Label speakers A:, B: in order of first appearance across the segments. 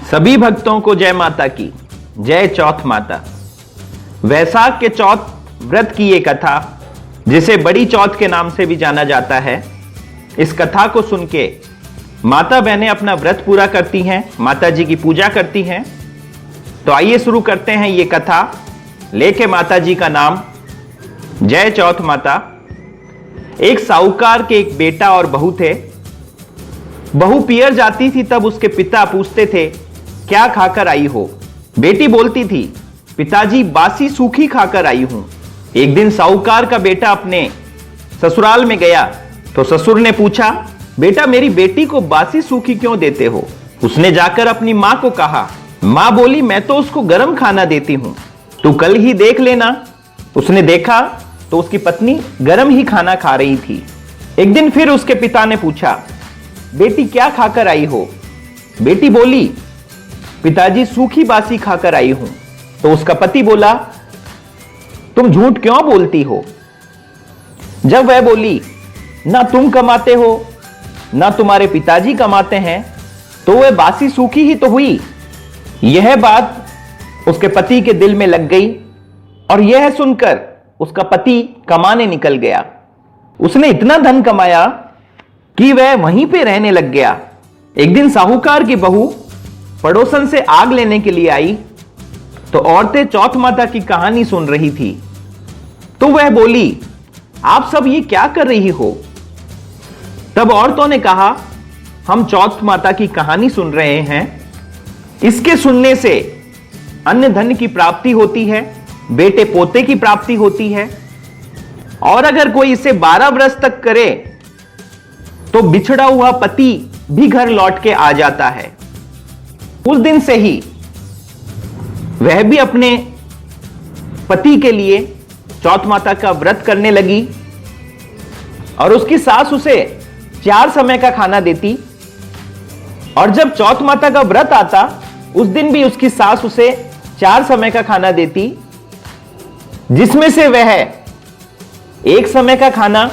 A: सभी भक्तों को जय माता की। जय चौथ माता। वैशाख के चौथ व्रत की ये कथा, जिसे बड़ी चौथ के नाम से भी जाना जाता है, इस कथा को सुन के माता बहनें अपना व्रत पूरा करती हैं, माता जी की पूजा करती हैं। तो आइए शुरू करते हैं ये कथा लेके माता जी का नाम। जय चौथ माता। एक साहूकार के एक बेटा और बहू थे। बहू पियर जाती थी तब उसके पिता पूछते थे, क्या खाकर आई हो? बेटी बोलती थी, पिताजी बासी सूखी खाकर आई हूं। एक दिन साहूकार का बेटा अपने ससुराल में गया तो ससुर ने पूछा, बेटा मेरी बेटी को बासी सूखी क्यों देते हो? उसने जाकर अपनी मां को कहा। मां बोली, मैं तो उसको गर्म खाना देती हूं, तू कल ही देख लेना। उसने देखा तो उसकी पत्नी गर्म ही खाना खा रही थी। एक दिन फिर उसके पिता ने पूछा, बेटी क्या खाकर आई हो? बेटी बोली, पिताजी सूखी बासी खाकर आई हूं। तो उसका पति बोला, तुम झूठ क्यों बोलती हो? जब वह बोली, ना तुम कमाते हो ना तुम्हारे पिताजी कमाते हैं, तो वह बासी सूखी ही तो हुई। यह बात उसके पति के दिल में लग गई और यह सुनकर उसका पति कमाने निकल गया। उसने इतना धन कमाया कि वह वहीं पे रहने लग गया। एक दिन साहूकार की बहू पड़ोसन से आग लेने के लिए आई तो औरतें चौथ माता की कहानी सुन रही थी। तो वह बोली, आप सब ये क्या कर रही हो? तब औरतों ने कहा, हम चौथ माता की कहानी सुन रहे हैं। इसके सुनने से अन्न धन की प्राप्ति होती है, बेटे पोते की प्राप्ति होती है, और अगर कोई इसे 12 वर्ष तक करे तो बिछड़ा हुआ पति भी घर लौट के आ जाता है। उस दिन से ही वह भी अपने पति के लिए चौथ माता का व्रत करने लगी और उसकी सास उसे 4 समय का खाना देती। और जब चौथ माता का व्रत आता उस दिन भी उसकी सास उसे 4 समय का खाना देती, जिसमें से वह 1 समय का खाना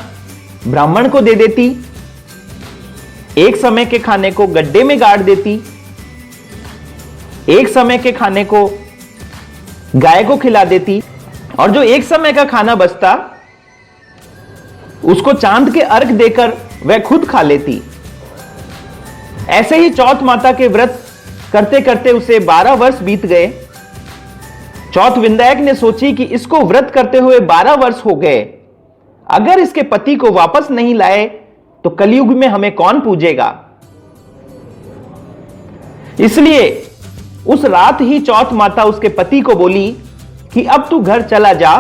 A: ब्राह्मण को दे देती, 1 समय के खाने को गड्ढे में गाड़ देती, 1 समय के खाने को गाय को खिला देती, और जो 1 समय का खाना बचता उसको चांद के अर्घ देकर वह खुद खा लेती। ऐसे ही चौथ माता के व्रत करते करते उसे 12 वर्ष बीत गए। चौथ विंदायक ने सोची कि इसको व्रत करते हुए 12 वर्ष हो गए, अगर इसके पति को वापस नहीं लाए तो कलयुग में हमें कौन पूजेगा। इसलिए उस रात ही चौथ माता उसके पति को बोली कि अब तू घर चला जा,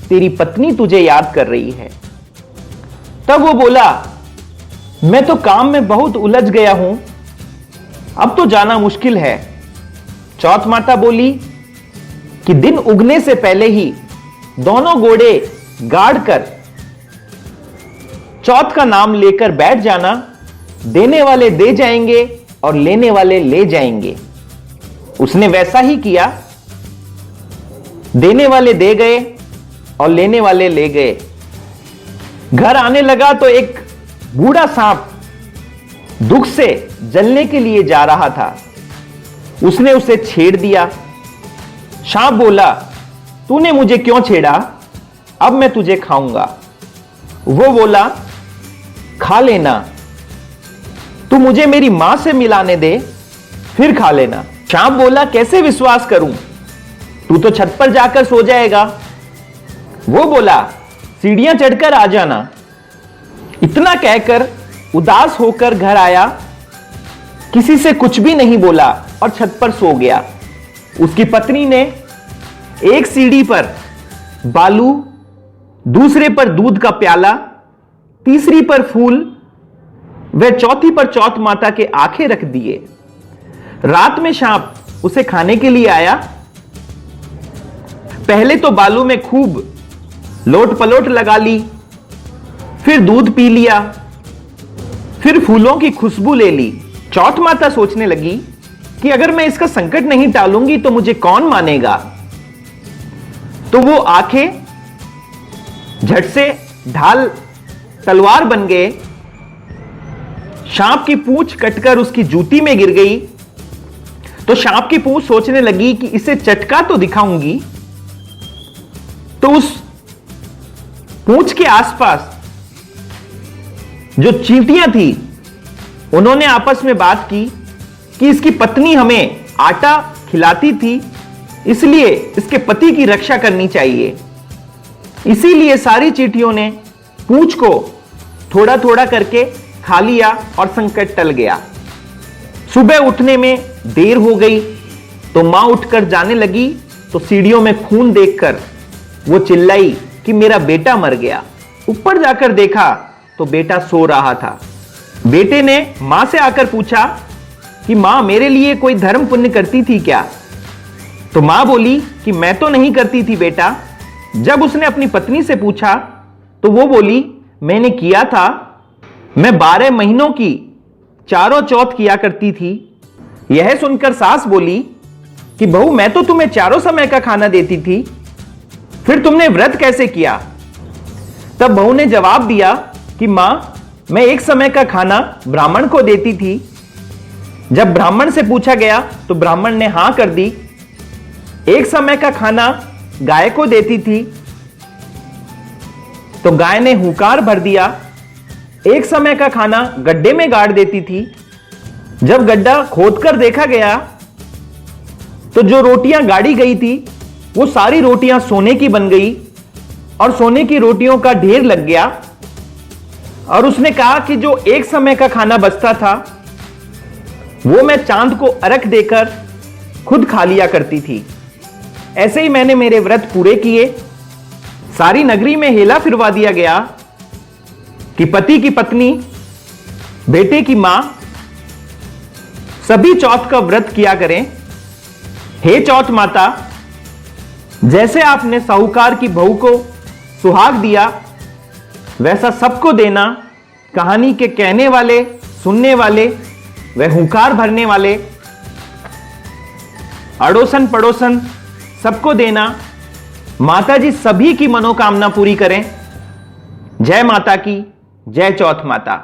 A: तेरी पत्नी तुझे याद कर रही है। तब वो बोला, मैं तो काम में बहुत उलझ गया हूं, अब तो जाना मुश्किल है। चौथ माता बोली कि दिन उगने से पहले ही दोनों घोड़े गाड़ कर चौथ का नाम लेकर बैठ जाना, देने वाले दे जाएंगे और लेने वाले ले जाएंगे। उसने वैसा ही किया। देने वाले दे गए और लेने वाले ले गए। घर आने लगा तो एक बूढ़ा सांप दुख से जलने के लिए जा रहा था। उसने उसे छेड़ दिया। सांप बोला, तूने मुझे क्यों छेड़ा? अब मैं तुझे खाऊंगा। वो बोला, खा लेना, तू मुझे मेरी मां से मिलाने दे, फिर खा लेना। सांप बोला, कैसे विश्वास करूं? तू तो छत पर जाकर सो जाएगा। वो बोला, सीढ़ियां चढ़कर आ जाना। इतना कहकर उदास होकर घर आया, किसी से कुछ भी नहीं बोला और छत पर सो गया। उसकी पत्नी ने एक सीढ़ी पर बालू, दूसरे पर दूध का प्याला, तीसरी पर फूल, वह चौथी पर चौथ माता के आंखें रख दिए। रात में सांप उसे खाने के लिए आया। पहले तो बालू में खूब लोट पलोट लगा ली, फिर दूध पी लिया, फिर फूलों की खुशबू ले ली। चौथ माता सोचने लगी कि अगर मैं इसका संकट नहीं टालूंगी तो मुझे कौन मानेगा। तो वो आंखें झट से ढाल तलवार बन गए। सांप की पूंछ कटकर उसकी जूती में गिर गई। तो सांप की पूंछ सोचने लगी कि इसे चटका तो दिखाऊंगी। तो उस पूंछ के आसपास जो चींटियां थी उन्होंने आपस में बात की कि इसकी पत्नी हमें आटा खिलाती थी, इसलिए इसके पति की रक्षा करनी चाहिए। इसीलिए सारी चींटियों ने पूंछ को थोड़ा थोड़ा करके खा लिया और संकट टल गया। सुबह उठने में देर हो गई तो मां उठकर जाने लगी तो सीढ़ियों में खून देखकर वो चिल्लाई कि मेरा बेटा मर गया। ऊपर जाकर देखा तो बेटा सो रहा था। बेटे ने मां से आकर पूछा कि मां मेरे लिए कोई धर्म पुण्य करती थी क्या? तो मां बोली कि मैं तो नहीं करती थी बेटा। जब उसने अपनी पत्नी से पूछा तो वो बोली मैंने किया था। मैं 12 महीनों की चारों चौथ किया करती थी। यह सुनकर सास बोली कि बहू मैं तो तुम्हें चारों समय का खाना देती थी, फिर तुमने व्रत कैसे किया? तब बहू ने जवाब दिया कि मां मैं एक समय का खाना ब्राह्मण को देती थी। जब ब्राह्मण से पूछा गया तो ब्राह्मण ने हां कर दी। एक समय का खाना गाय को देती थी तो गाय ने हुंकार भर दिया। एक समय का खाना गड्ढे में गाड़ देती थी। जब गड्ढा खोदकर देखा गया तो जो रोटियां गाड़ी गई थी वो सारी रोटियां सोने की बन गई और सोने की रोटियों का ढेर लग गया। और उसने कहा कि जो एक समय का खाना बचता था वो मैं चांद को अर्घ देकर खुद खा लिया करती थी। ऐसे ही मैंने मेरे व्रत पूरे किए। सारी नगरी में हेला फिरवा दिया गया कि पति की पत्नी, बेटे की मां सभी चौथ का व्रत किया करें। हे चौथ माता, जैसे आपने साहूकार की बहू को सुहाग दिया वैसा सबको देना। कहानी के कहने वाले, सुनने वाले व हुंकार भरने वाले, अड़ोसन पड़ोसन सबको देना। माता जी सभी की मनोकामना पूरी करें। जय माता की, जय चौथ माता।